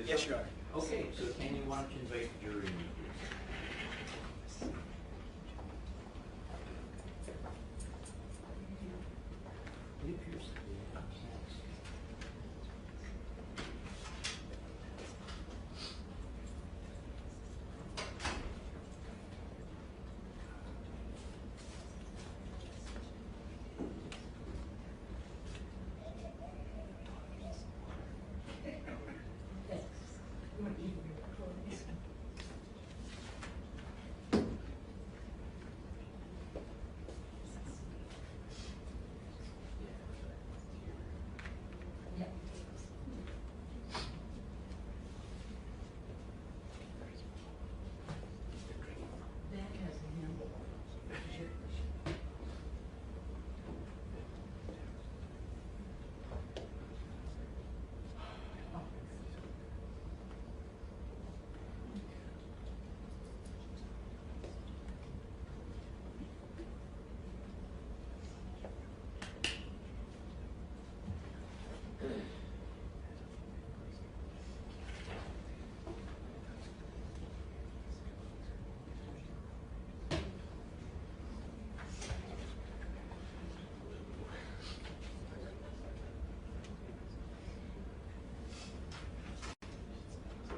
Yes, Your Honor. Okay, so Kenny, why don't you invite the jury in, please? It appears to be a sense.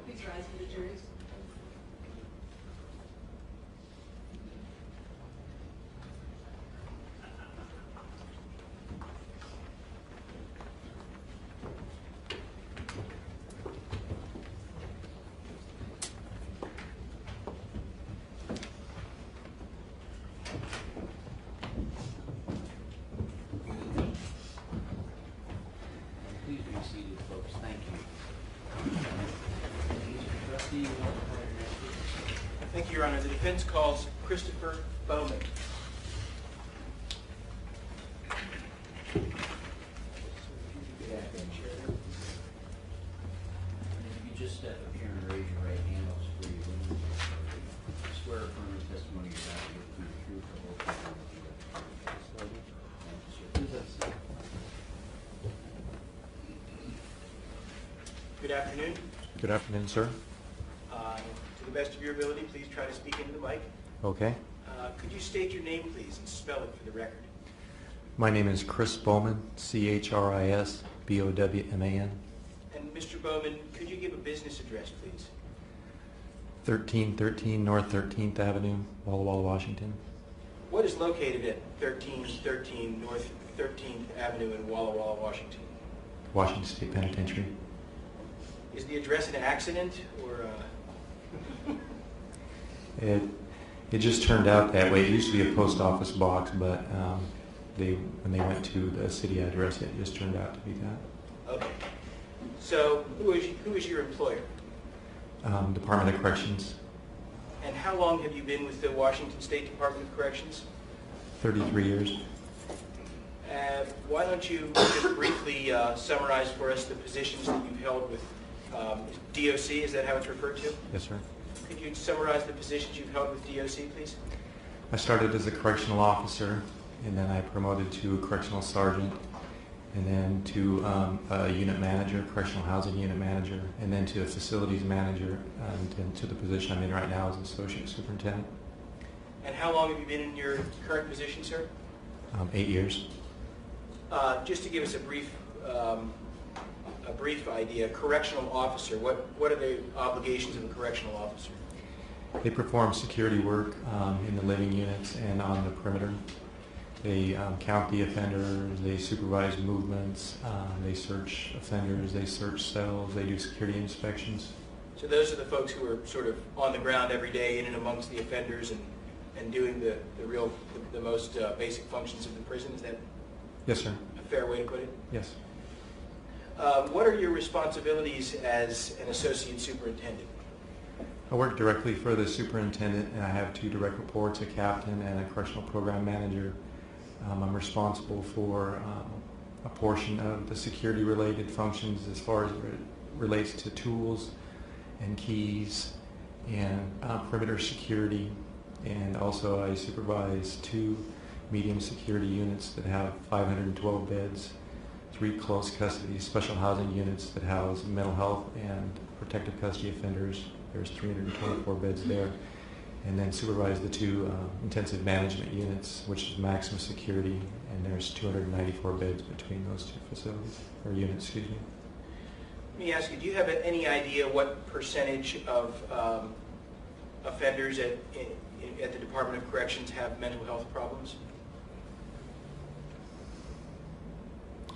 Please rise for the juries. Please be seated, folks. Thank you. Mr. Trustee, you want to call your next witness? Thank you, Your Honor. The defense calls Christopher Bowman. Good afternoon. If you just step up here and raise your right hand, I'll swear you in. Swear or affirm the testimony you're about to give to be the truth, the whole truth, and nothing but the truth. Thank you, sir. Good afternoon. Good afternoon, sir. To the best of your ability, please try to speak into the mic. Okay. Could you state your name, please, and spell it for the record? My name is Chris Bowman, C-H-R-I-S-B-O-W-M-A-N. And Mr. Bowman, could you give a business address, please? 1313 North 13th Avenue, Walla Walla, Washington. What is located at 1313 North 13th Avenue in Walla Walla, Washington? Washington State Penitentiary. Is the address an accident, or... It just turned out that way. It used to be a post office box, but when they went to the city address, it just turned out to be that. Okay. So, who is your employer? Department of Corrections. And how long have you been with the Washington State Department of Corrections? 33 years. Why don't you just briefly summarize for us the positions that you've held with DOC? Is that how it's referred to? Yes, sir. Could you summarize the positions you've held with DOC, please? I started as a correctional officer, and then I promoted to a correctional sergeant, and then to a unit manager, correctional housing unit manager, and then to a facilities manager, and then to the position I'm in right now as associate superintendent. And how long have you been in your current position, sir? 8 years. Just to give us a brief idea, correctional officer, what are the obligations of a correctional officer? They perform security work in the living units and on the perimeter. They count the offenders, they supervise movements, they search offenders, they search cells, they do security inspections. So those are the folks who are sort of on the ground every day in and amongst the offenders and doing the most basic functions of the prison. Is that Yes, sir. a fair way to put it? Yes. What are your responsibilities as an associate superintendent? I work directly for the superintendent, and I have 2 direct reports, a captain and a correctional program manager. I'm responsible for a portion of the security-related functions as far as it relates to tools and keys and perimeter security. And also I supervise 2 medium security units that have 512 beds, 3 close custody special housing units that house mental health and protective custody offenders. There's 324 beds there. And then supervise the two intensive management units, which is maximum security, and there's 294 beds between those two facilities, or units, excuse me. Let me ask you, do you have any idea what percentage of offenders at the Department of Corrections have mental health problems?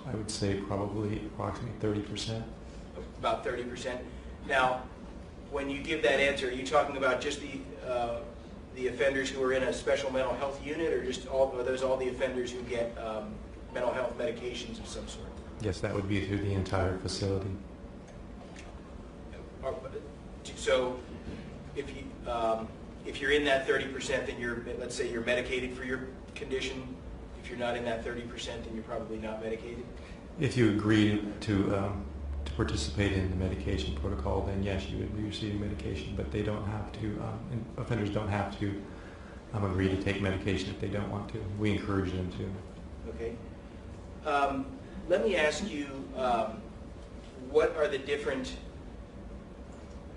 I would say probably approximately 30%. About 30%. Now, when you give that answer, are you talking about just the offenders who are in a special mental health unit, or just are those all the offenders who get mental health medications of some sort? Yes, that would be through the entire facility. So, if you're in that 30%, then let's say you're medicated for your condition. If you're not in that 30%, then you're probably not medicated. If you agree to participate in the medication protocol, then yes, you would be receiving medication, but they don't have to, offenders don't have to agree to take medication if they don't want to. We encourage them to. Okay. Let me ask you, what are the different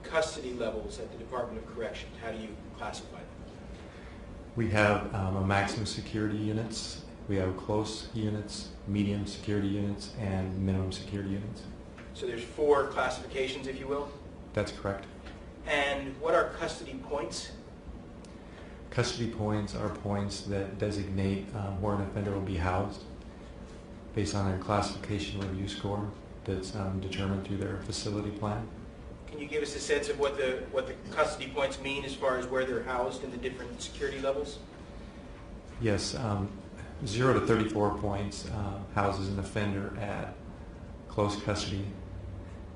custody levels at the Department of Corrections? How do you classify them? We have a maximum security units, we have close units, medium security units, and minimum security units. So there's 4 classifications, if you will? That's correct. And what are custody points? Custody points are points that designate where an offender will be housed based on their classification review score that's determined through their facility plan. Can you give us a sense of what the custody points mean as far as where they're housed in the different security levels? Yes, 0 to 34 points houses an offender at close custody,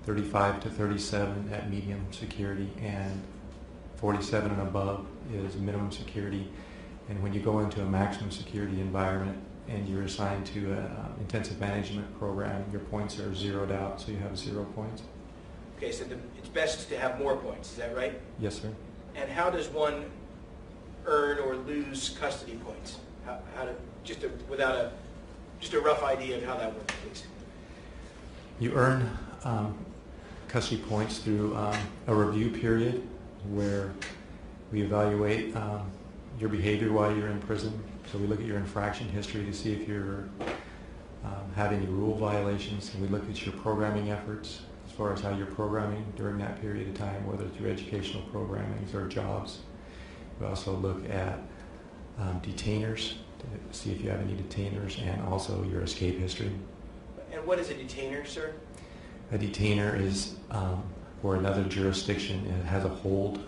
35 to 37 at medium security, and 47 and above is minimum security. And when you go into a maximum security environment and you're assigned to an intensive management program, your points are zeroed out, so you have 0 points. Okay, so it's best to have more points, is that right? Yes, sir. And how does one earn or lose custody points? How to just a rough idea of how that works, please. You earn custody points through a review period where we evaluate your behavior while you're in prison. So we look at your infraction history to see if you're have any rule violations, and we look at your programming efforts as far as how you're programming during that period of time, whether through educational programmings or jobs. We also look at detainers to see if you have any detainers, and also your escape history. And what is a detainer, sir? A detainer is where another jurisdiction has a hold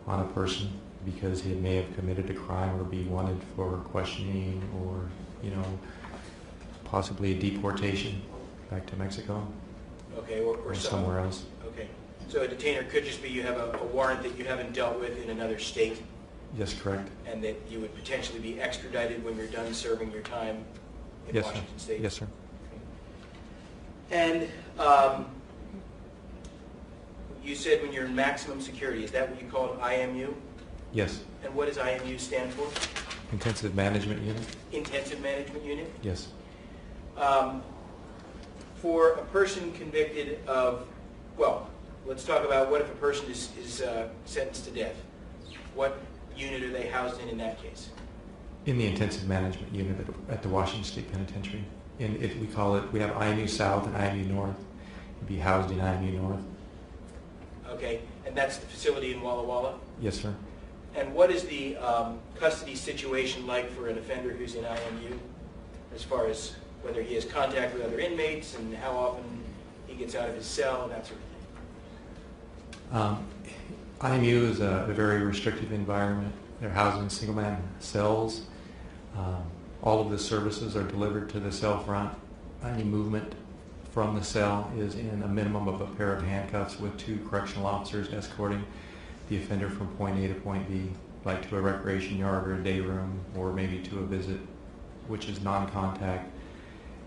on a person because he may have committed a crime or be wanted for questioning, or, possibly a deportation back to Mexico. Okay, or somewhere else. Okay, so a detainer could just be you have a warrant that you haven't dealt with in another state. Yes, correct. And that you would potentially be extradited when you're done serving your time in Yes, Washington sir. State. Yes, sir. And you said when you're in maximum security, is that what you call an IMU? Yes. And what does IMU stand for? Intensive Management Unit? Intensive Management Unit? Yes. For a person convicted of, well, let's talk about what if a person is sentenced to death. What unit are they housed in that case? In the Intensive Management Unit at the Washington State Penitentiary. We call it, we have IMU South and IMU North. You'd be housed in IMU North. Okay, and that's the facility in Walla Walla? Yes, sir. And what is the custody situation like for an offender who's in IMU, as far as whether he has contact with other inmates and how often he gets out of his cell and that sort of thing? IMU is a very restrictive environment. They're housed in single-man cells. All of the services are delivered to the cell front. Any movement from the cell is in a minimum of a pair of handcuffs with 2 correctional officers escorting the offender from point A to point B, like to a recreation yard or a day room, or maybe to a visit, which is non-contact,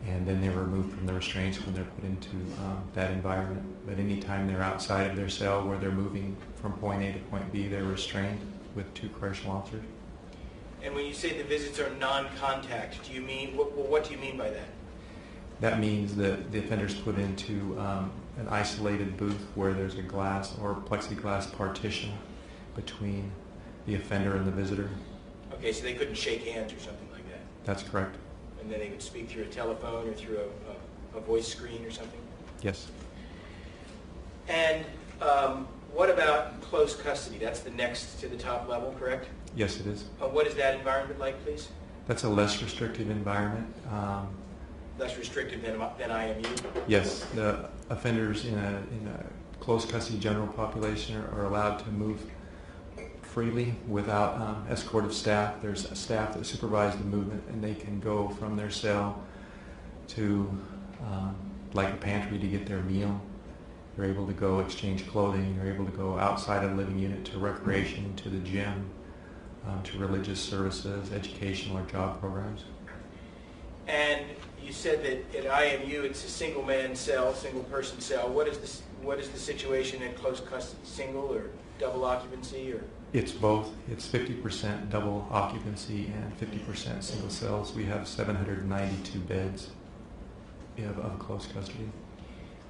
and then they're removed from the restraints when they're put into that environment. But anytime they're outside of their cell where they're moving from point A to point B, they're restrained with 2 correctional officers. And when you say the visits are non-contact, do you mean, what do you mean by that? That means that the offender's put into an isolated booth where there's a glass or plexiglass partition between the offender and the visitor. Okay, so they couldn't shake hands or something like that? That's correct. And then they would speak through a telephone or through a voice screen or something? Yes. And what about close custody? That's the next to the top level, correct? Yes, it is. What is that environment like, please? That's a less restrictive environment. Less restrictive than IMU? Yes, the offenders in a close custody general population are allowed to move freely without escortive staff. There's a staff that supervise the movement, and they can go from their cell to like a pantry to get their meal. They're able to go exchange clothing. They're able to go outside of the living unit to recreation, to the gym, to religious services, educational or job programs. And you said that at IMU it's a single-man cell, single-person cell. What is the situation in close custody? Single or double occupancy? Or It's both. It's 50% double occupancy and 50% single cells. We have 792 beds of close custody.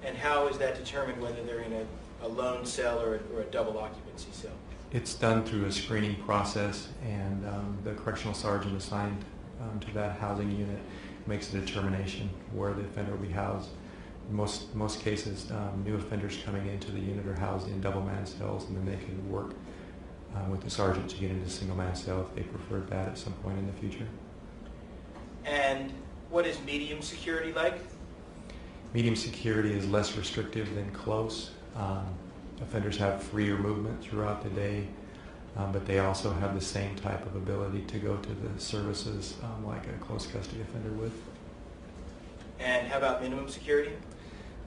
And how is that determined whether they're in a lone cell or a double occupancy cell? It's done through a screening process, and the correctional sergeant assigned to that housing unit makes a determination where the offender will be housed. In most cases, new offenders coming into the unit are housed in double-man cells, and then they can work with the sergeant to get into single-man cell if they preferred that at some point in the future. And what is medium security like? Medium security is less restrictive than close. Offenders have freer movement throughout the day, but they also have the same type of ability to go to the services like a close custody offender would. And how about minimum security?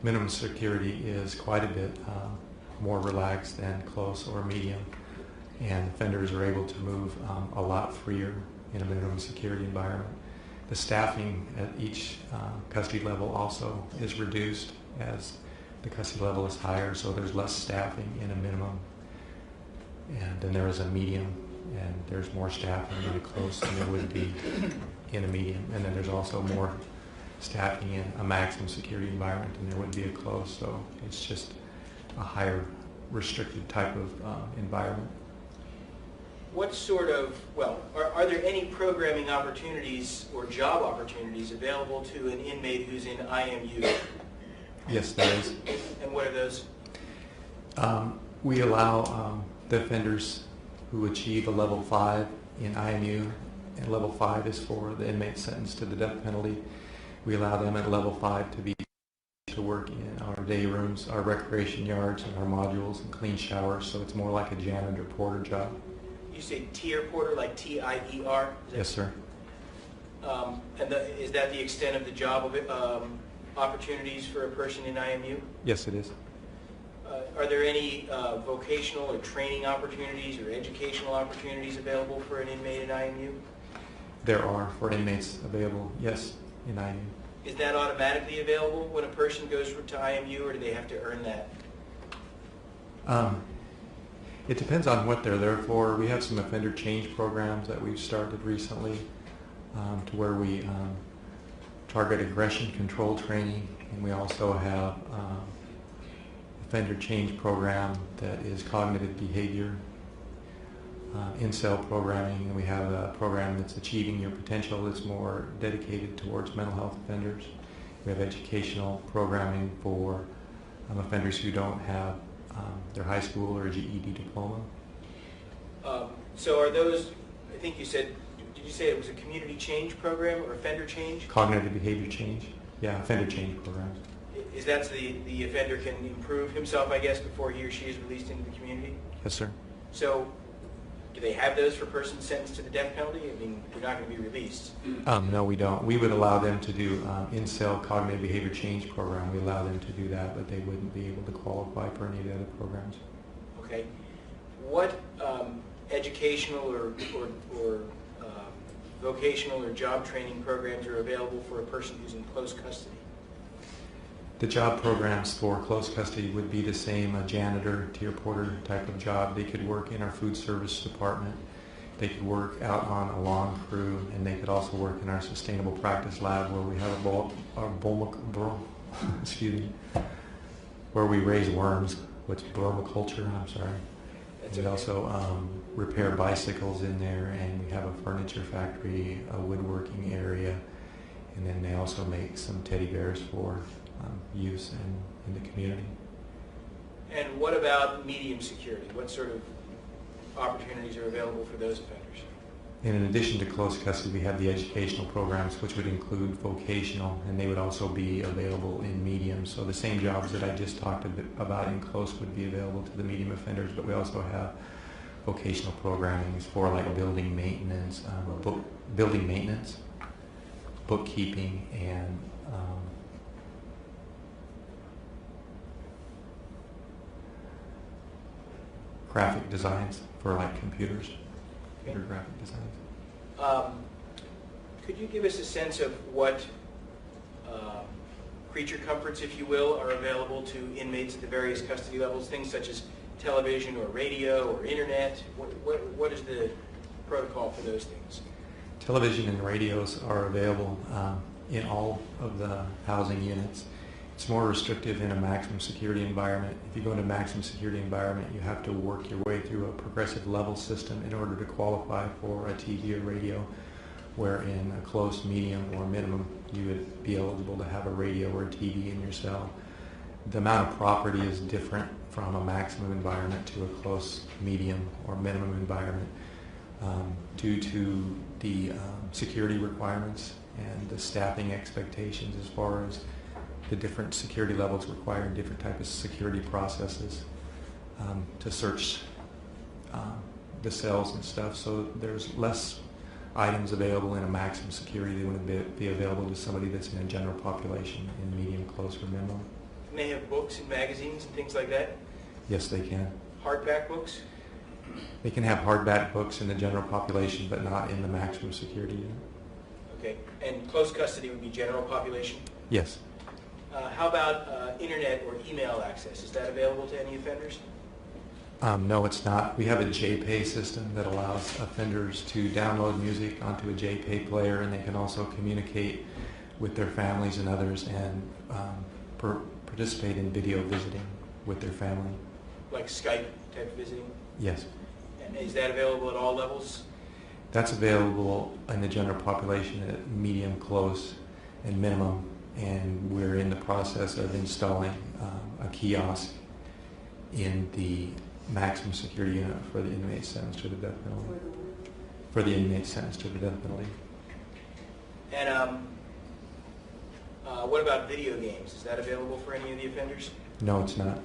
Minimum security is quite a bit more relaxed than close or medium, and offenders are able to move a lot freer in a minimum security environment. The staffing at each custody level also is reduced as the custody level is higher, so there's less staffing in a minimum, and then there is a medium, and there's more staffing in a close than there would be in a medium, and then there's also more staffing in a maximum security environment than there would be a close, so it's just a higher restricted type of environment. What sort of, are there any programming opportunities or job opportunities available to an inmate who's in IMU? Yes, there is. And what are those? We allow the offenders who achieve a level 5 in IMU, and level 5 is for the inmate sentenced to the death penalty. We allow them at level 5 to work in our day rooms, our recreation yards, and our modules, and clean showers, so it's more like a janitor porter job. You say tier porter, like T-I-E-R? Yes, sir. And is that the extent of the job opportunities for a person in IMU? Yes, it is. Are there any vocational or training opportunities or educational opportunities available for an inmate in IMU? There are for inmates available, yes, in IMU. Is that automatically available when a person goes to IMU, or do they have to earn that? It depends on what they're there for. We have some offender change programs that we've started recently to where we target aggression control training, and we also have offender change program that is cognitive behavior, in-cell programming, and we have a program that's achieving your potential that's more dedicated towards mental health offenders. We have educational programming for offenders who don't have their high school or GED diploma. So are those, I think you said, did you say it was a community change program or offender change? Cognitive behavior change. Yeah, offender change programs. Is that so the offender can improve himself, I guess, before he or she is released into the community? Yes, sir. So do they have those for persons sentenced to the death penalty? I mean, they're not going to be released. No, we don't. We would allow them to do in-cell cognitive behavior change program. We allow them to do that, but they wouldn't be able to qualify for any of the other programs. Okay. What educational or vocational or job training programs are available for a person who's in close custody? The job programs for close custody would be the same, a janitor, tier porter type of job. They could work in our food service department. They could work out on a lawn crew, and they could also work in our sustainable practice lab where we have where we raise worms, what's bromoculture, I'm sorry. That's We okay. also repair bicycles in there, and we have a furniture factory, a woodworking area, and then they also make some teddy bears for use in the community. And what about medium security? What sort of opportunities are available for those offenders? And in addition to close custody, we have the educational programs, which would include vocational, and they would also be available in medium. So the same jobs that I just talked about in close would be available to the medium offenders, but we also have vocational programming for like building maintenance, bookkeeping, and graphic designs for like computers. Computer graphic designs. Could you give us a sense of what creature comforts, if you will, are available to inmates at the various custody levels, things such as television or radio or internet? What is the protocol for those things? Television and radios are available in all of the housing units. It's more restrictive in a maximum security environment. If you go into a maximum security environment, you have to work your way through a progressive level system in order to qualify for a TV or radio, where in a close, medium, or minimum, you would be eligible to have a radio or a TV in your cell. The amount of property is different from a maximum environment to a close, medium, or minimum environment due to the security requirements and the staffing expectations as far as the different security levels requiring different types of security processes to search the cells and stuff. So there's less items available in a maximum security that wouldn't be available to somebody that's in a general population in medium, close, or minimum. Can they have books and magazines and things like that? Yes, they can. Hardback books? They can have hardback books in the general population, but not in the maximum security unit. Okay. And close custody would be general population? Yes. How about internet or email access? Is that available to any offenders? No, it's not. We have a JPay system that allows offenders to download music onto a JPay player, and they can also communicate with their families and others and participate in video visiting with their family. Like Skype type visiting? Yes. And is that available at all levels? That's available in the general population at medium, close, and minimum, and we're in the process of installing a kiosk in the maximum security unit for the inmate sentenced to the death penalty. For the inmate sentenced to the death penalty. And what about video games? Is that available for any of the offenders? No, it's not.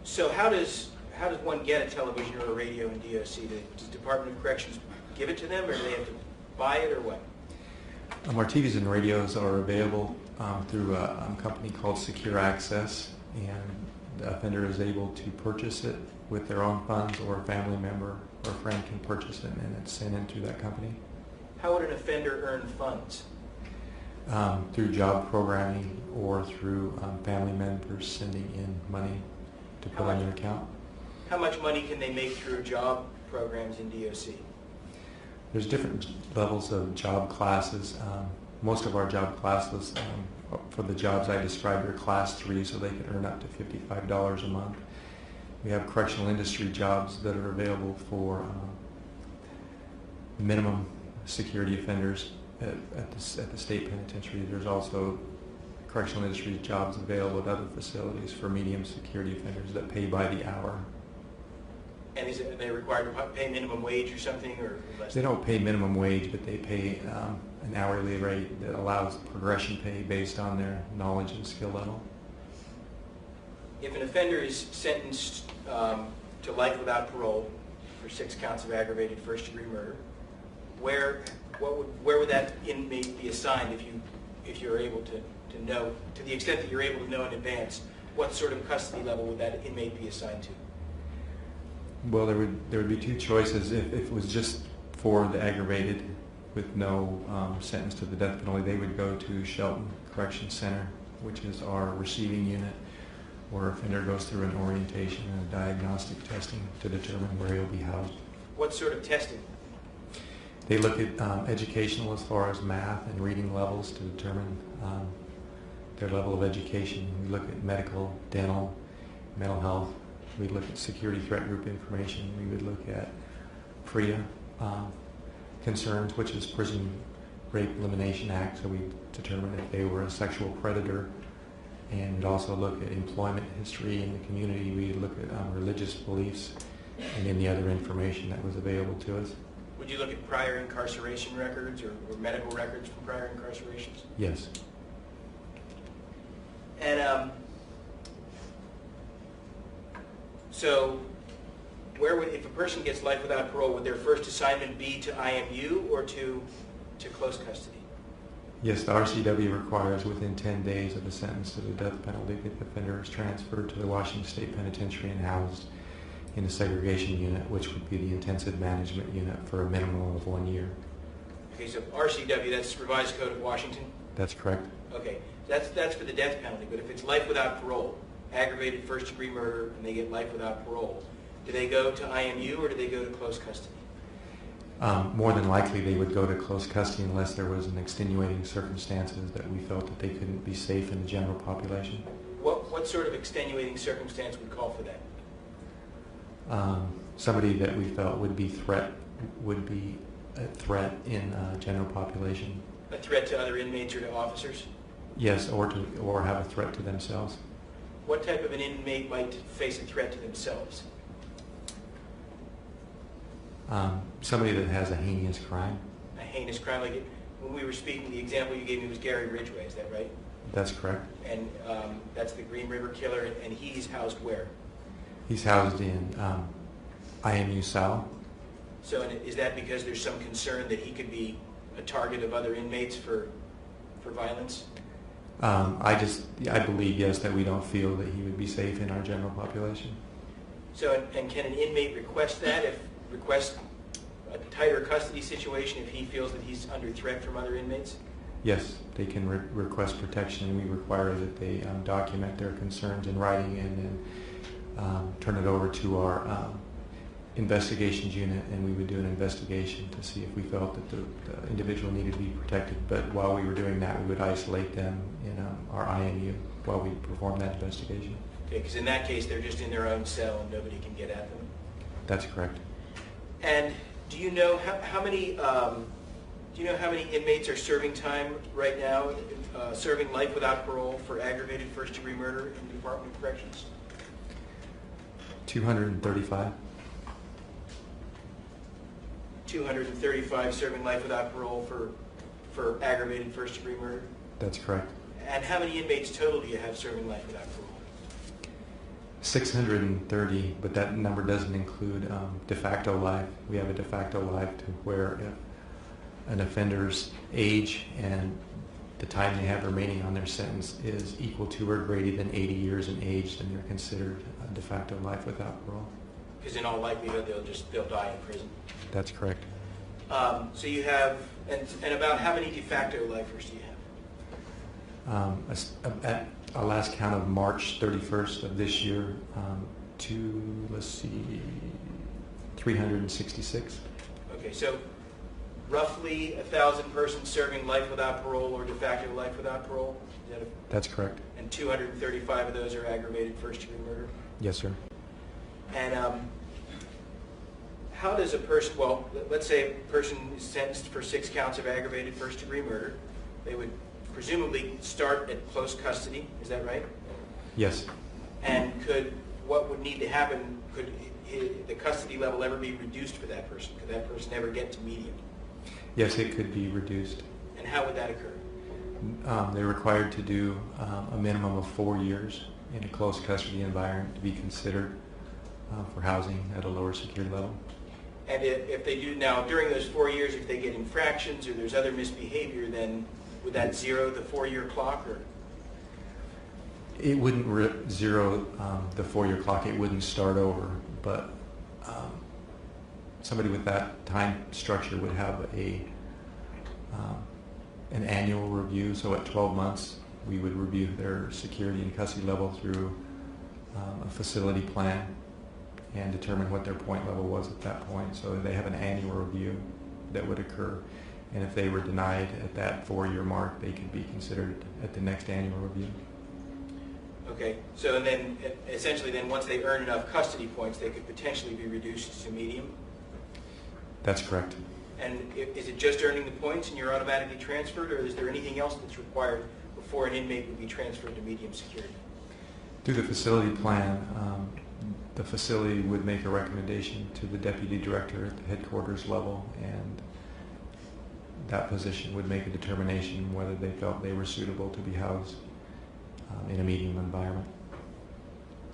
So how does one get a television or a radio in DOC? Does the Department of Corrections give it to them, or do they have to buy it, or what? Our TVs and radios are available through a company called Secure Access, and the offender is able to purchase it with their own funds, or a family member or a friend can purchase it, and it's sent in through that company. How would an offender earn funds? Through job programming or through family members sending in money to put on their account. How much money can they make through job programs in DOC? There's different levels of job classes. Most of our job classes for the jobs I described are class 3, so they can earn up to $55 a month. We have correctional industry jobs that are available for minimum security offenders at the state penitentiary. There's also correctional industry jobs available at other facilities for medium security offenders that pay by the hour. And are they required to pay minimum wage or something, or less? They don't pay minimum wage, but they pay an hourly rate that allows progression pay based on their knowledge and skill level. If an offender is sentenced to life without parole for 6 counts of aggravated first-degree murder, where would that inmate be assigned if you're able to know, to the extent that you're able to know in advance, what sort of custody level would that inmate be assigned to? Well, there would be 2 choices. If it was just for the aggravated with no sentence to the death penalty, they would go to Shelton Correction Center, which is our receiving unit, where offender goes through an orientation and a diagnostic testing to determine where he'll be housed. What sort of testing? They look at educational as far as math and reading levels to determine their level of education. We look at medical, dental, mental health. We look at security threat group information. We would look at PREA concerns, which is Prison Rape Elimination Act, so we determine if they were a sexual predator. And we'd also look at employment history in the community. We'd look at religious beliefs and any other information that was available to us. Would you look at prior incarceration records or medical records from prior incarcerations? Yes. And so, where would, if a person gets life without parole, would their first assignment be to IMU or to close custody? Yes, the RCW requires within 10 days of the sentence to the death penalty that the offender is transferred to the Washington State Penitentiary and housed in a segregation unit, which would be the intensive management unit, for a minimum of 1 year. Okay, so RCW, that's Revised Code of Washington? That's correct. Okay, that's for the death penalty, but if it's life without parole, aggravated first-degree murder, and they get life without parole, do they go to IMU or do they go to close custody? More than likely they would go to close custody unless there was an extenuating circumstances that we felt that they couldn't be safe in the general population. What sort of extenuating circumstance would call for that? Somebody that we felt would be a threat in general population. A threat to other inmates or to officers? Yes, or have a threat to themselves. What type of an inmate might face a threat to themselves? Somebody that has a heinous crime. A heinous crime, like when we were speaking, the example you gave me was Gary Ridgway, is that right? That's correct. And that's the Green River Killer, and he's housed where? He's housed in IMU South. So is that because there's some concern that he could be a target of other inmates for violence? I believe, yes, that we don't feel that he would be safe in our general population. So, and can an inmate request that, request a tighter custody situation if he feels that he's under threat from other inmates? Yes, they can request protection, and we require that they document their concerns in writing and then turn it over to our investigations unit, and we would do an investigation to see if we felt that the individual needed to be protected. But while we were doing that, we would isolate them in our IMU while we perform that investigation. Okay, because in that case, they're just in their own cell and nobody can get at them. That's correct. And do you know how many inmates are serving time right now, serving life without parole for aggravated first-degree murder in the Department of Corrections? 235. 235 serving life without parole for aggravated first-degree murder? That's correct. And how many inmates total do you have serving life without parole? 630, but that number doesn't include de facto life. We have a de facto life to where if an offender's age and the time they have remaining on their sentence is equal to or greater than 80 years in age, then they're considered de facto life without parole. Because in all likelihood they'll die in prison. That's correct. So you have, and about how many de facto lifers do you have? At our last count of March 31st of this year, 366. Okay, so roughly 1,000 persons serving life without parole or de facto life without parole? That's correct. And 235 of those are aggravated first-degree murder? Yes, sir. And how does a person, well, let's say a person is sentenced for 6 counts of aggravated first-degree murder. They would presumably start at close custody, is that right? Yes. And what would need to happen, could the custody level ever be reduced for that person? Could that person ever get to medium? Yes, it could be reduced. And how would that occur? They're required to do a minimum of 4 years in a close custody environment to be considered for housing at a lower security level. And if they do now, during those 4 years, if they get infractions or there's other misbehavior, then would that zero the 4-year clock? Or it wouldn't zero the 4-year clock. It wouldn't start over. But somebody with that time structure would have an annual review. So at 12 months, we would review their security and custody level through a facility plan and determine what their point level was at that point. So they have an annual review that would occur. and if they were denied at that 4-year mark, they could be considered at the next annual review. Okay, so then essentially then once they earn enough custody points, they could potentially be reduced to medium? That's correct. And is it just earning the points and you're automatically transferred, or is there anything else that's required before an inmate would be transferred to medium security? Through the facility plan, the facility would make a recommendation to the deputy director at the headquarters level, and that position would make a determination whether they felt they were suitable to be housed in a medium environment.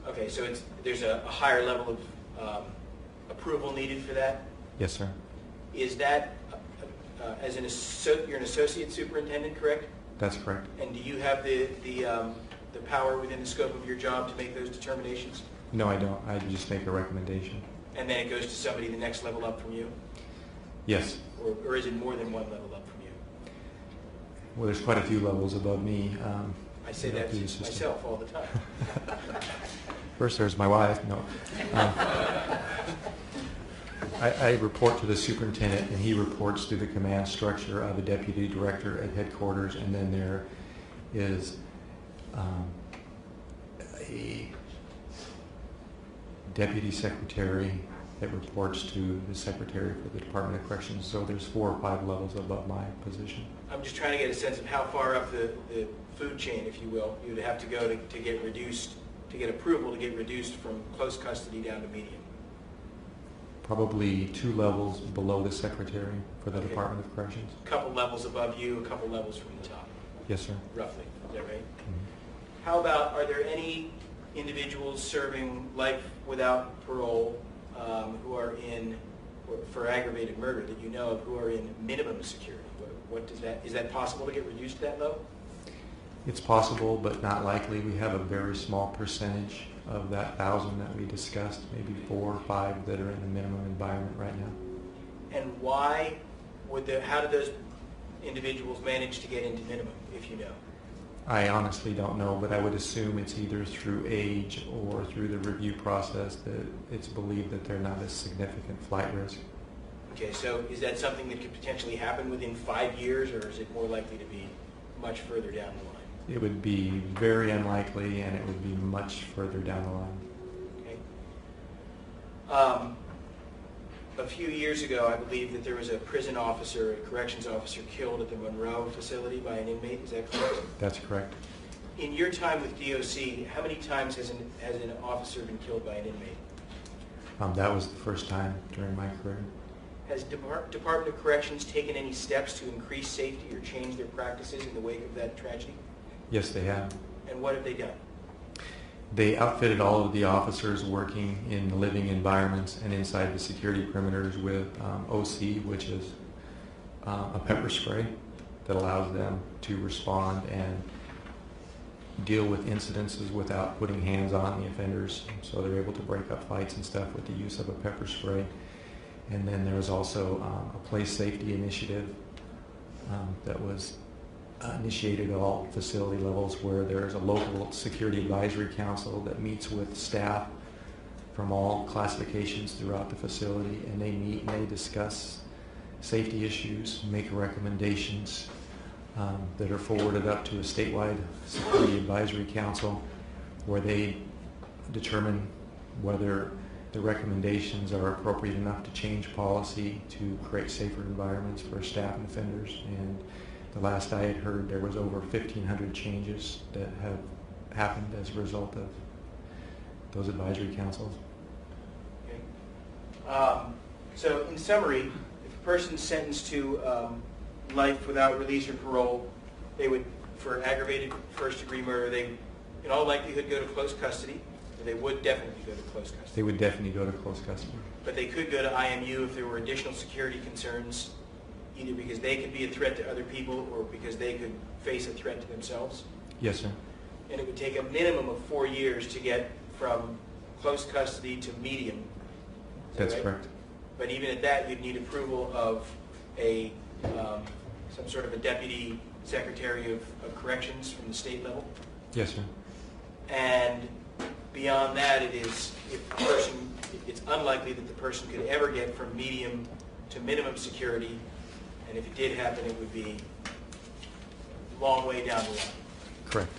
Okay, so there's a higher level of approval needed for that? Yes, sir. Is that, you're an associate superintendent, correct? That's correct. And do you have the power within the scope of your job to make those determinations? No, I don't. I just make a recommendation. And then it goes to somebody the next level up from you? Yes. Or is it more than one level up from you? Well, there's quite a few levels above me. I say that to myself all the time. First, there's my wife. No. I report to the superintendent, and he reports to the command structure of a deputy director at headquarters, and then there is a deputy secretary that reports to the secretary for the Department of Corrections. So there's 4 or 5 levels above my position. I'm just trying to get a sense of how far up the food chain, if you will, you would have to go to get reduced, to get approval to get reduced from close custody down to medium. Probably 2 levels below the secretary for the Okay. Department of Corrections. A couple levels above you, a couple levels from the top, Yes, sir. roughly. Is that right? Mhm. How about, are there any individuals serving life without parole who are in, for aggravated murder that you know of, who are in minimum security? What does that, is that possible to get reduced to that low? It's possible, but not likely. We have a very small percentage of that 1,000 that we discussed, maybe 4 or 5 that are in the minimum environment right now. And why would how do those individuals manage to get into minimum, if you know? I honestly don't know, but I would assume it's either through age or through the review process that it's believed that they're not a significant flight risk. Okay, so is that something that could potentially happen within 5 years, or is it more likely to be much further down the line? It would be very unlikely, and it would be much further down the line. Okay. A few years ago, I believe that there was a prison officer, a corrections officer, killed at the McEnroe facility by an inmate. Is that correct? That's correct. In your time with DOC, how many times has an officer been killed by an inmate? That was the first time during my career. Has Department of Corrections taken any steps to increase safety or change their practices in the wake of that tragedy? Yes, they have. And what have they done? They outfitted all of the officers working in living environments and inside the security perimeters with OC, which is a pepper spray that allows them to respond and deal with incidences without putting hands on the offenders. So they're able to break up fights and stuff with the use of a pepper spray. And then there was also a place safety initiative that was initiated at all facility levels, where there's a local security advisory council that meets with staff from all classifications throughout the facility, and they meet and they discuss safety issues, make recommendations that are forwarded up to a statewide security advisory council, where they determine whether the recommendations are appropriate enough to change policy to create safer environments for staff and offenders. And the last I had heard, there was over 1,500 changes that have happened as a result of those advisory councils. Okay. So in summary, if a person's sentenced to life without release or parole, they would, for aggravated first-degree murder, they in all likelihood go to close custody. Or they would definitely go to close custody. They would definitely go to close custody. But they could go to IMU if there were additional security concerns, either because they could be a threat to other people or because they could face a threat to themselves. Yes, sir. And it would take a minimum of 4 years to get from close custody to medium. Is that That's right? correct. But even at that, you'd need approval of a some sort of a deputy secretary of corrections from the state level. Yes, sir. And beyond that, it's unlikely that the person could ever get from medium to minimum security And if it did happen, it would be a long way down the line. Correct.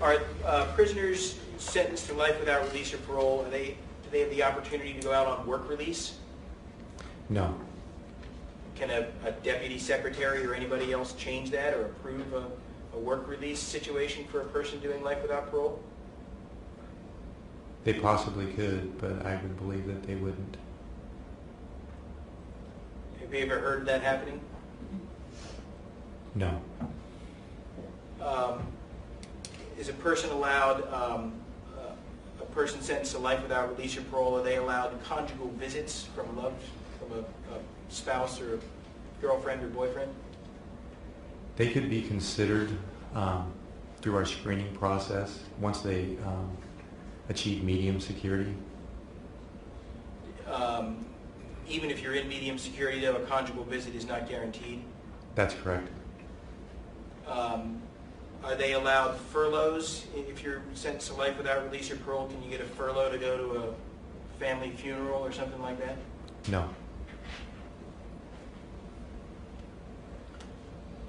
Are prisoners sentenced to life without release or parole, do they have the opportunity to go out on work release? No. Can a deputy secretary or anybody else change that or approve a work release situation for a person doing life without parole? They possibly could, but I would believe that they wouldn't. Have you ever heard of that happening? No. Is a person allowed, a person sentenced to life without release or parole, are they allowed conjugal visits from a spouse or a girlfriend or boyfriend? They could be considered through our screening process once they achieve medium security. Even if you're in medium security, though, a conjugal visit is not guaranteed. That's correct. Are they allowed furloughs? If you're sentenced to life without release or parole, can you get a furlough to go to a family funeral or something like that? No.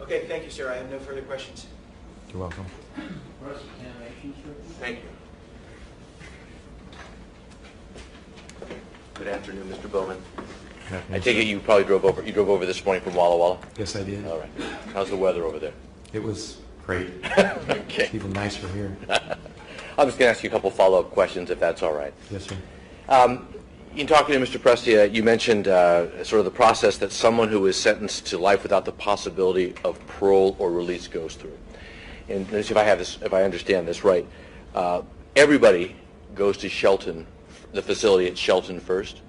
Okay, thank you, sir. I have no further questions. You're welcome. Cross-examination, sir? Thank you. Good afternoon, Mr. Bowman. Good afternoon, I take sir. it you probably drove over this morning from Walla Walla? Yes, I did. All right. How's the weather over there? It was great. Okay. It's even nicer here. I'm just going to ask you a couple follow-up questions, if that's all right. Yes, sir. In talking to Mr. Prestia, you mentioned sort of the process that someone who is sentenced to life without the possibility of parole or release goes through. And let's see if I understand this right. Everybody goes to Shelton, the facility at Shelton first?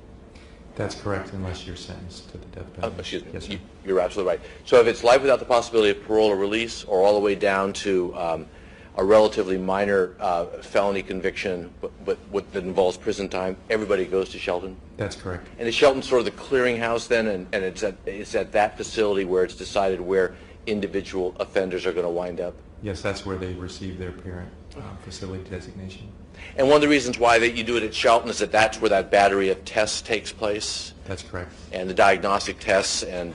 That's correct, unless you're sentenced to the death penalty. Excuse me. Yes, sir. You're absolutely right. So if it's life without the possibility of parole or release, or all the way down to a relatively minor felony conviction, but that involves prison time, everybody goes to Shelton? That's correct. And is Shelton sort of the clearinghouse then, and it's at that facility where it's decided where individual offenders are going to wind up? Yes, that's where they receive their parent facility designation. And one of the reasons why that you do it at Shelton is that that's where that battery of tests takes place, That's correct. and the diagnostic tests and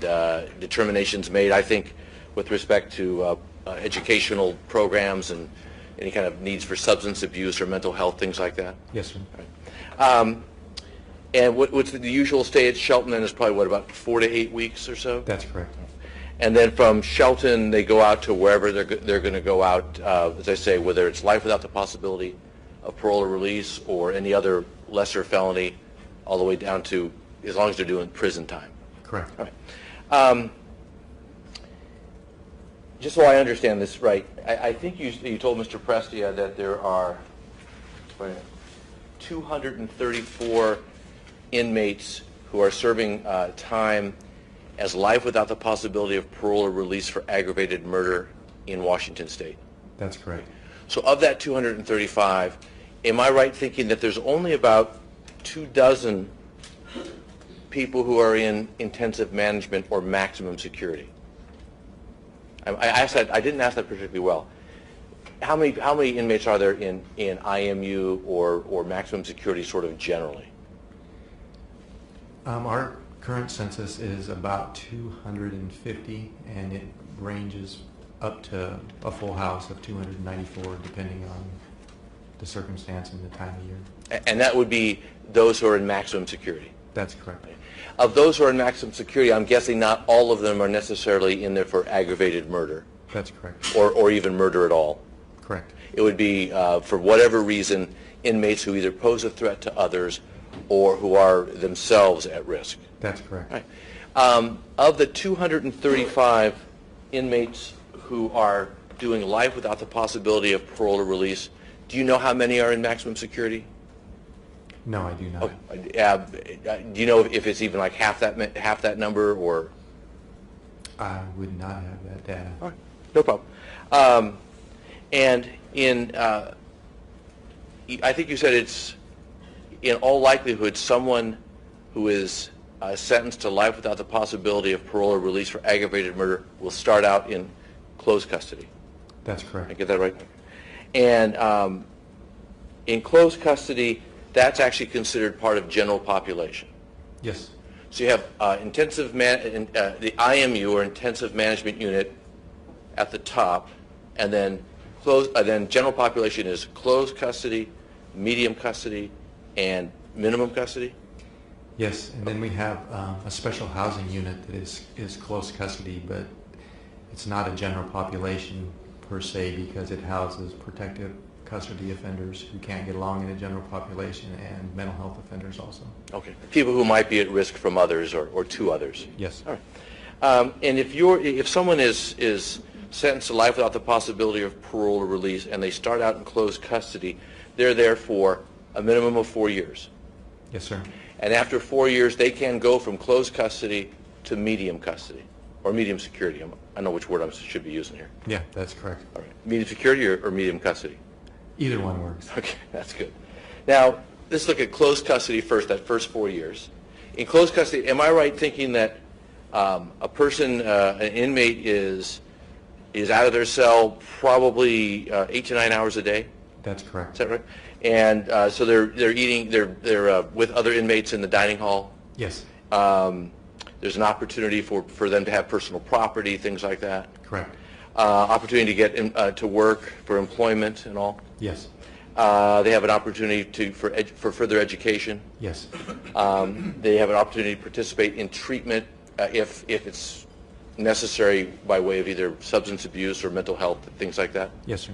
determinations made, I think, with respect to educational programs and any kind of needs for substance abuse or mental health, things like that. Yes, sir. And what's the usual stay at Shelton then is probably, what, about 4 to 8 weeks or so? That's correct. And then from Shelton, they go out to wherever they're going to go out, as I say, whether it's life without the possibility of parole or release or any other lesser felony, all the way down to as long as they're doing prison time. Correct. All right. Just so I understand this right, I think you told Mr. Prestia that there are 234 inmates who are serving time as life without the possibility of parole or release for aggravated murder in Washington State. That's correct. So of that 235, am I right thinking that there's only about 24 people who are in intensive management or maximum security? I didn't ask that particularly well. How many inmates are there in IMU or maximum security sort of generally? Our current census is about 250, and it ranges up to a full house of 294, depending on the circumstance and the time of year. And that would be those who are in maximum security? That's correct. Of those who are in maximum security, I'm guessing not all of them are necessarily in there for aggravated murder. That's correct. Or even murder at all. Correct. It would be, for whatever reason, inmates who either pose a threat to others or who are themselves at risk. That's correct. Right. Of the 235 inmates who are doing life without the possibility of parole or release, do you know how many are in maximum security? No, I do not. Okay. Do you know if it's even like half that number, or? I would not have that data. All right. No problem. And I think you said it's, in all likelihood, someone who is sentenced to life without the possibility of parole or release for aggravated murder will start out in closed custody. That's correct. I get that right? And in closed custody, that's actually considered part of general population. Yes. So you have the IMU, or intensive management unit, at the top, and then general population is closed custody, medium custody, and minimum custody. Yes, and then we have a special housing unit that is close custody, but it's not a general population per se because it houses protective custody offenders who can't get along in a general population and mental health offenders also. Okay. People who might be at risk from others or to others. Yes. All right. And if someone is sentenced to life without the possibility of parole or release and they start out in closed custody, they're there for a minimum of 4 years. Yes, sir. And after 4 years, they can go from closed custody to medium custody, or medium security. I don't know which word I should be using here. Yeah, that's correct. All right. Medium security or medium custody? Either one works. Okay, that's good. Now, let's look at closed custody first, that first 4 years. In closed custody, am I right thinking that a person, an inmate, is out of their cell probably 8 to 9 hours a day? That's correct. Is that right? And so they're eating, they're with other inmates in the dining hall. Yes. There's an opportunity for them to have personal property, things like that. Correct. Opportunity to get to work, for employment and all. Yes. They have an opportunity for further education. Yes. They have an opportunity to participate in treatment if it's necessary by way of either substance abuse or mental health, things like that. Yes, sir.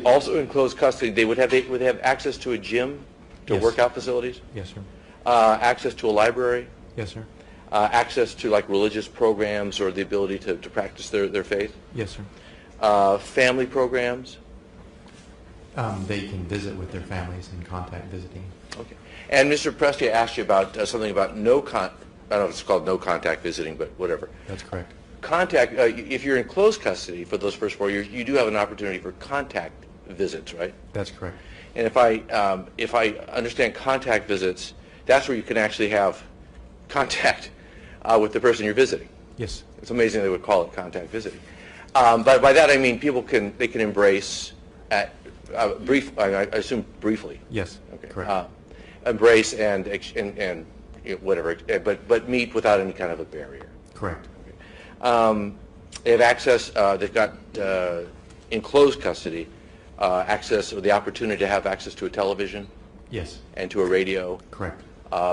Also in closed custody, they would have access to a gym, to Yes. workout facilities, Yes, sir. access to a library, Yes, sir. access to like religious programs or the ability to practice their faith, Yes, sir. family programs. They can visit with their families and contact visiting. Okay. And Mr. Presti asked you about something about I don't know if it's called no contact visiting, but whatever. That's correct. Contact, if you're in closed custody for those first 4 years, you do have an opportunity for contact visits, right? That's correct. And if I understand contact visits, that's where you can actually have contact with the person you're visiting. Yes. It's amazing they would call it contact visiting. But by that I mean they can embrace at I assume briefly. Yes. Okay. Correct. Embrace and whatever, but meet without any kind of a barrier. Correct. They have access. They've got in closed custody access, or the opportunity to have access to a television Yes. and to a radio, Correct.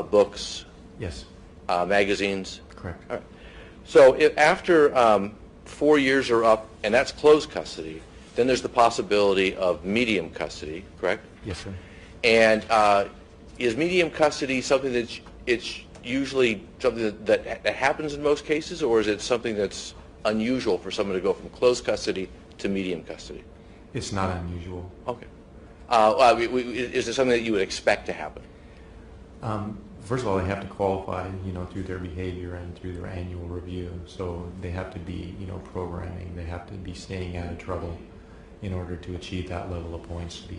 books, Yes. magazines. Correct. All right. So after 4 years are up, and that's closed custody, then there's the possibility of medium custody, correct? Yes, sir. And is medium custody something that's it's usually something that happens in most cases, or is it something that's unusual for someone to go from closed custody to medium custody? It's not unusual. Okay. Is it something that you would expect to happen? First of all, they have to qualify, through their behavior and through their annual review. So they have to be, programming. They have to be staying out of trouble in order to achieve that level of points to be